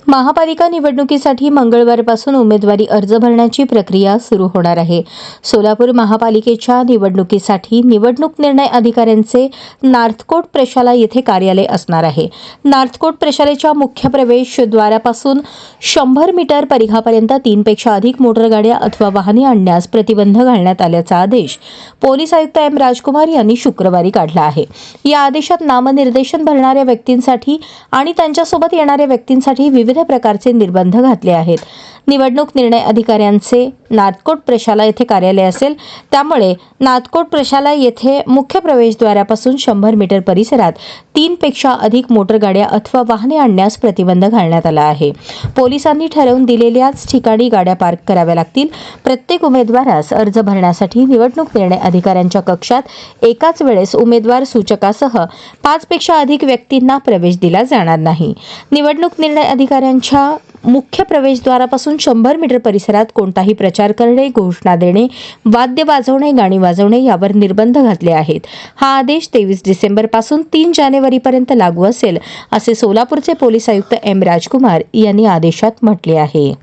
महापालिका निवडणुकीसाठी मंगळवारपासून उमेदवारी अर्ज भरण्याची प्रक्रिया सुरू होणार आहे. सोलापूर महापालिकेच्या निवडणुकीसाठी निवडणूक निर्णय अधिकाऱ्यांचे नॉर्थकोट प्रशाला येथे कार्यालय असणार आहे. नॉर्थकोट प्रशालेच्या मुख्य प्रवेशद्वारापासून 100 मीटर परिघापर्यंत 3 पेक्षा अधिक मोटरगाड्या अथवा वाहने आणण्यास प्रतिबंध घालण्यात आल्याचा आदेश पोलीस आयुक्त एम राजकुमार यांनी शुक्रवारी काढला आहे. या आदेशात नामनिर्देशन भरणाऱ्या व्यक्तींसाठी आणि त्यांच्यासोबत येणाऱ्या व्यक्तींसाठी विविध प्रकारचे निर्बंध घातले आहेत. निवडणूक निर्णय अधिकाऱ्यांचे नॉर्थकोट प्रशाला येथे कार्यालय असेल, त्यामुळे नॉर्थकोट प्रशाला येथे मुख्य प्रवेशद्वारापासून 100 मीटर परिसरात 3 पेक्षा अधिक मोटरगाड्या अथवा वाहने आणण्यास प्रतिबंध घालण्यात आला आहे. पोलिसांनी ठरवून दिलेल्याच ठिकाणी गाड्या पार्क कराव्या लागतील. प्रत्येक उमेदवारास अर्ज भरण्यासाठी निवडणूक निर्णय अधिकाऱ्यांच्या कक्षात एकाच वेळेस उमेदवार सूचकासह 5 पेक्षा अधिक व्यक्तींना प्रवेश दिला जाणार नाही. निवडणूक निर्णय अधिकाऱ्यांच्या मुख्य प्रवेशद्वारापासून 100 मीटर परिसरात कोणताही प्रचार करणे, घोषणा देणे, वाद्य वाजवणे, गाणी वाजवणे यावर निर्बंध घातले आहेत. हा आदेश 23 डिसेंबर पासून 3 जानेवारीपर्यंत लागू असेल, असे सोलापूरचे पोलीस आयुक्त एम राजकुमार यांनी आदेशात म्हटले आहे.